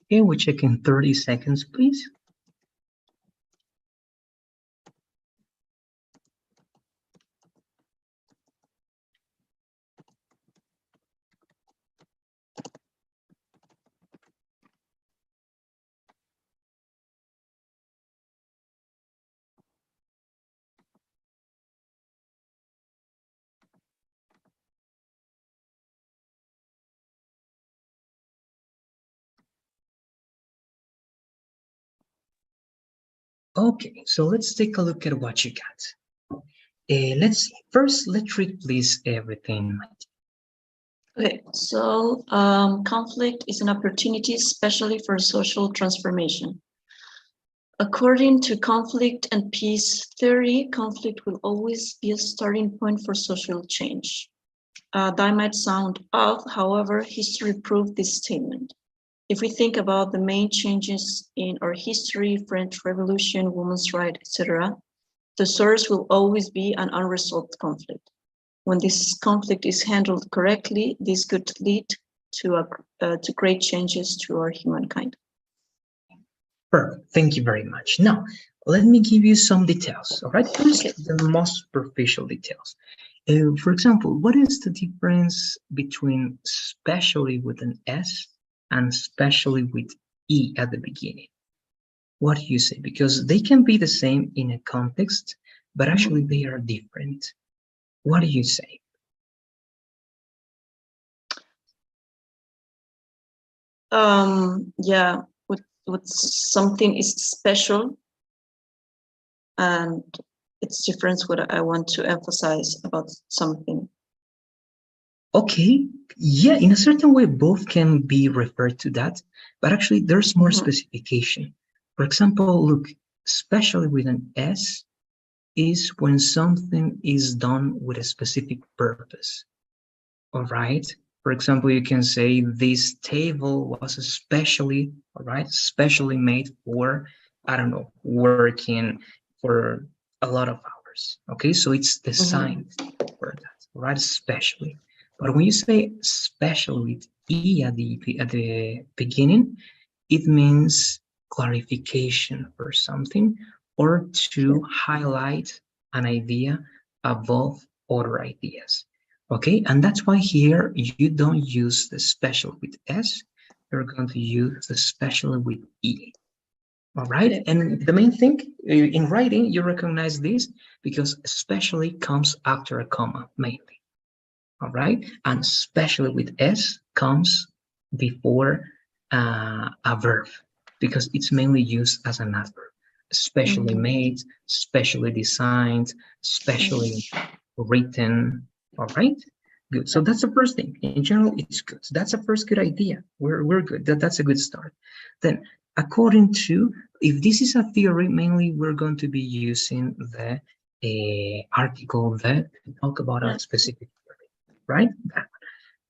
Okay, we check in 30 seconds, please. Okay, so let's take a look at what you got. Let's see. First, let's read please everything. Okay, so conflict is an opportunity, especially for social transformation. According to conflict and peace theory, conflict will always be a starting point for social change. That might sound odd, however, history proved this statement. If we think about the main changes in our history, French Revolution, women's rights, etc., the source will always be an unresolved conflict. When this conflict is handled correctly, this could lead to great changes to our humankind. Perfect. Thank you very much. Now, let me give you some details. All right. First, the most superficial details. For example, what is the difference between especially with an S and especially with E at the beginning? What do you say? Because they can be the same in a context, but actually they are different. What do you say? Yeah, with something is special, and it's different what I want to emphasize about something. Okay, yeah, in a certain way, both can be referred to that, but actually there's more specification. For example, look, especially with an S, is when something is done with a specific purpose. All right. For example, you can say this table was especially, all right, specially made for, I don't know, working for a lot of hours. Okay, so it's designed for that, right? Especially. But when you say especially with E at the beginning, it means clarification for something or to highlight an idea above other ideas. Okay, and that's why here you don't use the special with S, you're going to use the special with E. All right, and the main thing in writing, you recognize this because especially comes after a comma mainly. All right, and especially with S comes before a verb because it's mainly used as an adverb. Specially made, specially designed, specially written. All right, good. So that's the first thing. In general, it's good. So that's a first good idea. We're good. That's a good start. Then, according to, if this is a theory, mainly we're going to be using the article that talk about a specific theory, right?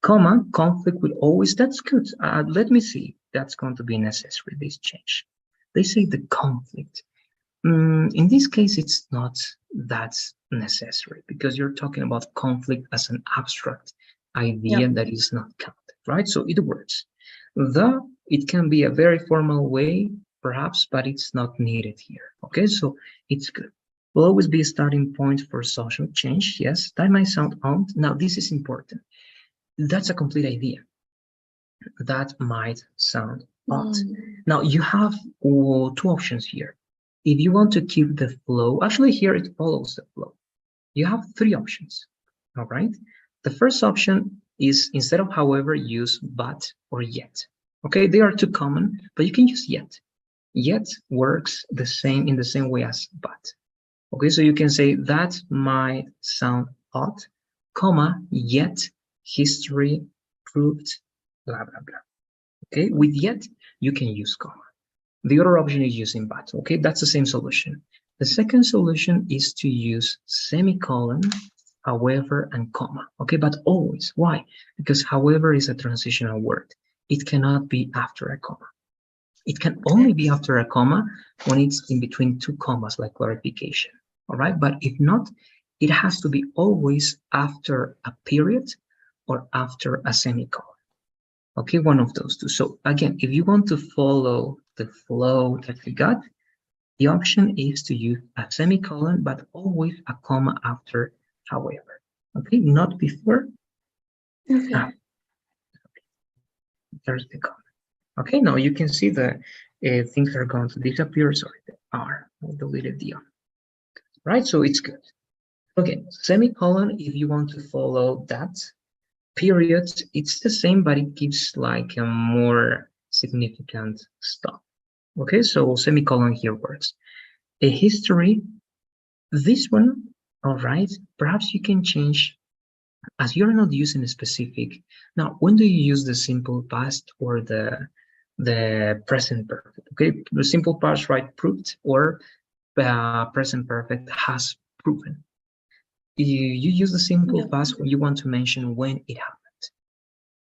Comma, conflict will always, that's good. Let me see. That's going to be necessary, this change. They say the conflict. In this case, it's not that necessary because you're talking about conflict as an abstract idea that is not counted, right? So it works. It can be a very formal way, perhaps, but it's not needed here. Okay, so it's good. Will always be a starting point for social change. Yes, that might sound odd. Now, this is important. That's a complete idea. That might sound odd. Now, you have two options here. If you want to keep the flow, actually here it follows the flow. You have three options, all right? The first option is instead of however, use but or yet. Okay, they are too common, but you can use yet. Yet works the same in the same way as but. Okay, so you can say that might sound odd, comma, yet history proved blah, blah, blah. Okay, with yet, you can use comma. The other option is using but. Okay, that's the same solution. The second solution is to use semicolon, however, and comma. Okay, but always. Why? Because however is a transitional word. It cannot be after a comma. It can only be after a comma when it's in between two commas, like clarification. All right, but if not, it has to be always after a period or after a semicolon. Okay, one of those two. So again, if you want to follow the flow that you got, the option is to use a semicolon, but always a comma after, however. Okay, not before. Okay. There's the comma. Okay, now you can see the things are going to disappear. Sorry, the R. I deleted the R. Right, so it's good. Okay, semicolon, if you want to follow that. Periods, it's the same, but it gives like a more significant stuff. Okay, so semicolon here works. A history, this one, all right, perhaps you can change as you're not using a specific. Now, when do you use the simple past or the present perfect? Okay, the simple past, right, proved, or present perfect has proven. You use the simple past when you want to mention when it happened.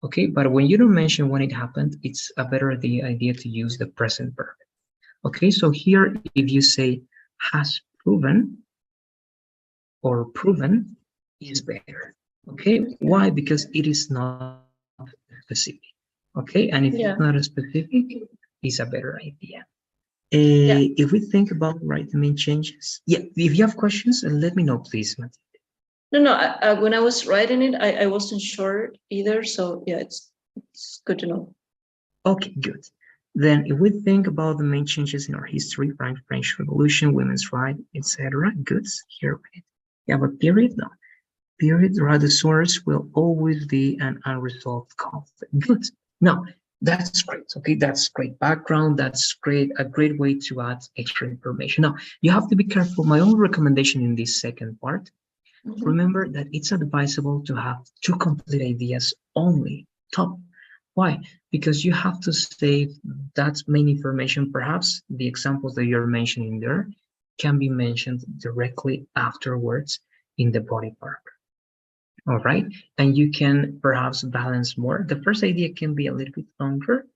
Okay, but when you don't mention when it happened, it's a better idea to use the present perfect. Okay, so here if you say has proven or proven is better. Okay, why? Because it is not specific. Okay, and if it's not a specific, it's a better idea. If we think about right the main changes, yeah, if you have questions, let me know, please, Matilde. No, when I was writing it, I wasn't sure either. So yeah, it's good to know. Okay, good. Then if we think about the main changes in our history, right, French Revolution, women's rights, etc., good, here you have a period, no. Period, right, the source will always be an unresolved conflict. Good. Now, that's great, okay, that's great background, that's a great way to add extra information. Now, you have to be careful. My own recommendation in this second part, remember that it's advisable to have two complete ideas only, top. Why? Because you have to save that main information. Perhaps the examples that you're mentioning there can be mentioned directly afterwards in the body paragraph. All right, and you can perhaps balance more. The first idea can be a little bit longer.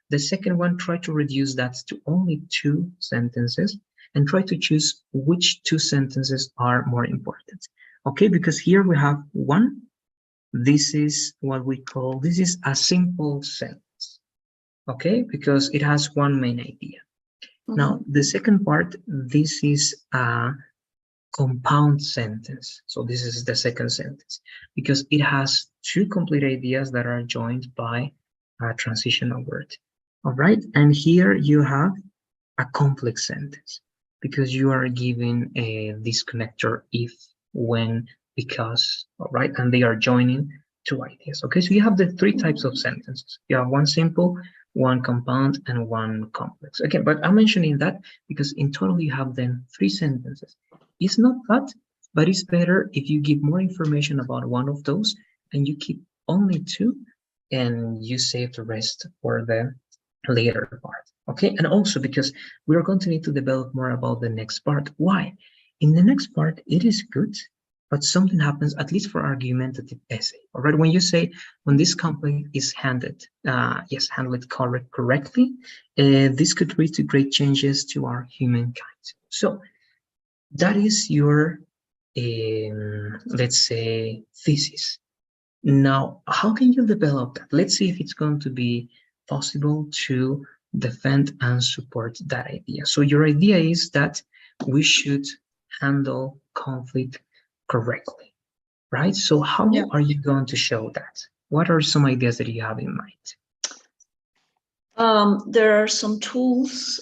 The second one, try to reduce that to only 2 sentences and try to choose which 2 sentences are more important. Okay, because here we have one. This is what we call, this is a simple sentence. Okay, because it has one main idea. Now, the second part, this is a compound sentence. So this is the second sentence because it has 2 complete ideas that are joined by a transitional word. All right, and here you have a complex sentence because you are giving this connector if, when, because, all right, and they are joining 2 ideas. Okay, so you have the 3 types of sentences. You have one simple, one compound, and one complex. Okay, but I'm mentioning that because in total you have then 3 sentences. It's not bad, but it's better if you give more information about one of those and you keep only 2 and you save the rest for the later part. Okay, and also because we are going to need to develop more about the next part. Why? In the next part, it is good, but something happens, at least for argumentative essay. All right, when you say, when this conflict is handled correctly, this could lead to great changes to our humankind. So that is your, let's say, thesis. Now, how can you develop that? Let's see if it's going to be possible to defend and support that idea. So your idea is that we should handle conflict correctly, right? So how are you going to show that? What are some ideas that you have in mind? There are some tools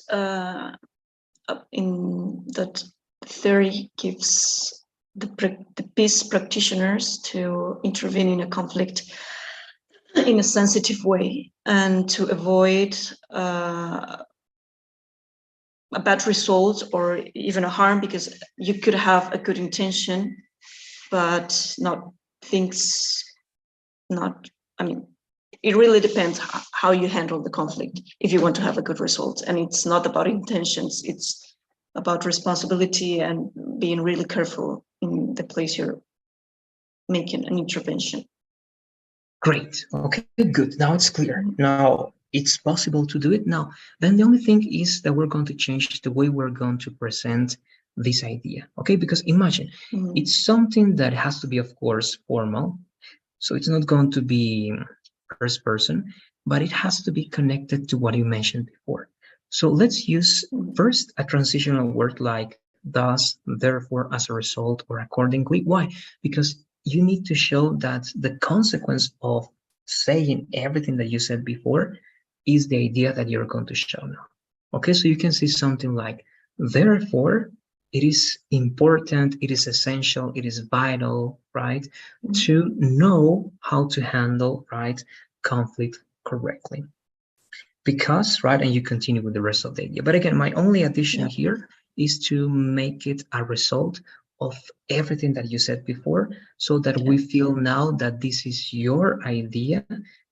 in that theory gives the peace practitioners to intervene in a conflict in a sensitive way and to avoid a bad result or even a harm, because you could have a good intention, but it really depends how you handle the conflict if you want to have a good result. And it's not about intentions, it's about responsibility and being really careful in the place you're making an intervention. Great. Okay, good. Now it's clear. Now it's possible to do it. Now, then the only thing is that we're going to change the way we're going to present this idea. Okay, because imagine it's something that has to be, of course, formal. So it's not going to be first person, but it has to be connected to what you mentioned before. So let's use first a transitional word like thus, therefore, as a result, or accordingly. Why? Because you need to show that the consequence of saying everything that you said before is the idea that you're going to show now. Okay, so you can see something like, therefore, it is important, it is essential, it is vital, right, to know how to handle, right, conflict correctly. Because, right, and you continue with the rest of the idea. But again, my only addition here is to make it a result of everything that you said before, so that we feel now that this is your idea.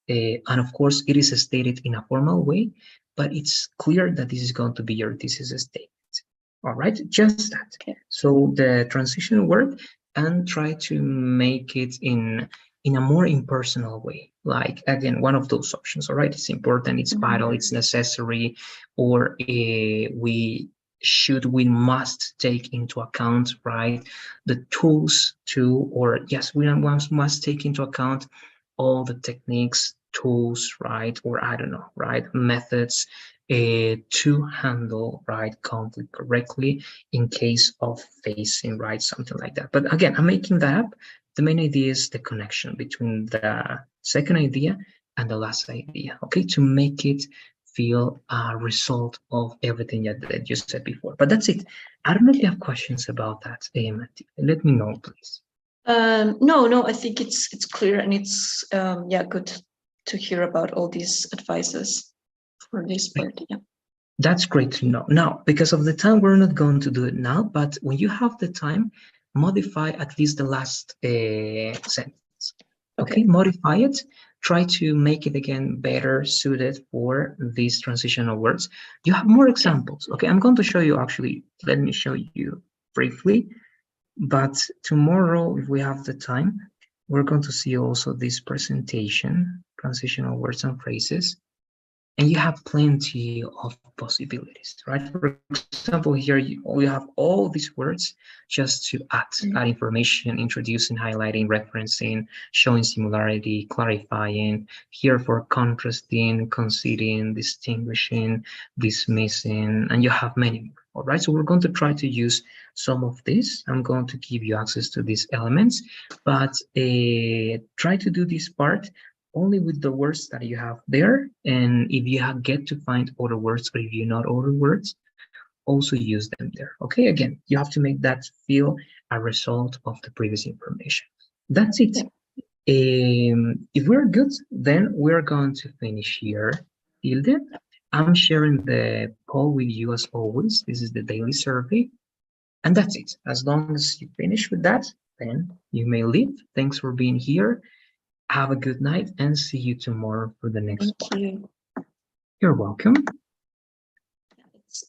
And of course, it is stated in a formal way, but it's clear that this is going to be your thesis statement. All right, just that. So the transition word, and try to make it in a more impersonal way. Like, again, one of those options. All right, it's important, it's vital, it's necessary, or we must take into account, right, the tools to, or yes, we must take into account all the techniques, tools, right, or I don't know, right, methods to handle, right, conflict correctly in case of facing, right, something like that. But again, I'm making that up. The main idea is the connection between the second idea and the last idea, okay, to make it feel a result of everything that you said before. But that's it. I don't know if you have questions about that, Matthew. Let me know, please. No, I think it's clear, and it's good to hear about all these advices for this part. Yeah. That's great to know. Now, because of the time, we're not going to do it now, but when you have the time, modify at least the last sentence. Okay, modify it. Try to make it again better suited for these transitional words. You have more examples. Okay, I'm going to show you actually. Let me show you briefly. But tomorrow, if we have the time, we're going to see also this presentation, transitional words and phrases. And you have plenty of possibilities, right? For example, here we have all these words just to add information, introducing, highlighting, referencing, showing similarity, clarifying, here for contrasting, conceding, distinguishing, dismissing, and you have many more. All right, so we're going to try to use some of this. I'm going to give you access to these elements, but try to do this part only with the words that you have there. And if you get to find other words, or if you know other words, also use them there. Okay, again, you have to make that feel a result of the previous information. That's it. If we're good, then we're going to finish here. Hilde, I'm sharing the poll with you as always. This is the daily survey. And that's it. As long as you finish with that, then you may leave. Thanks for being here. Have a good night and see you tomorrow for the next one. Thank you. You're welcome.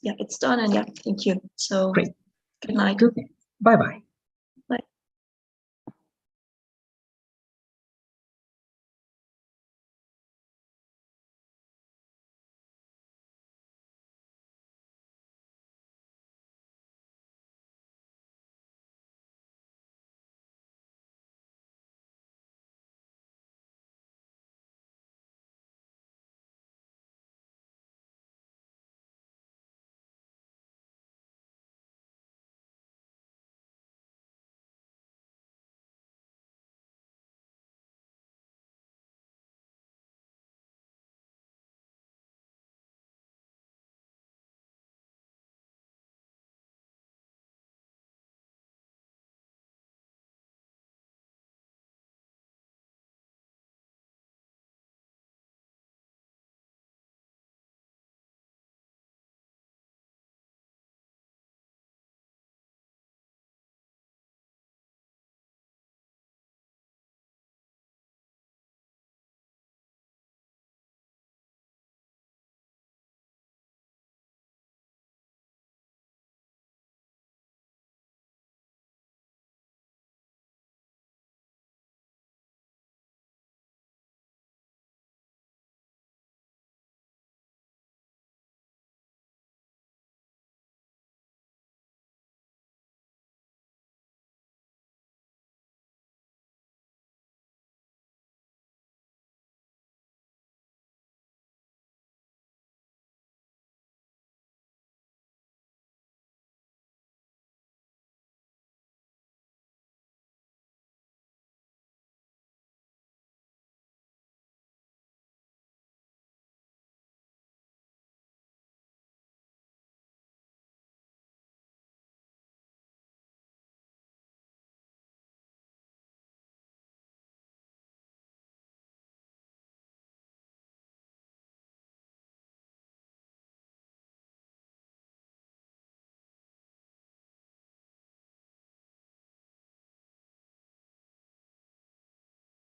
It's done, and thank you. So great. Good night. Good. Bye-bye.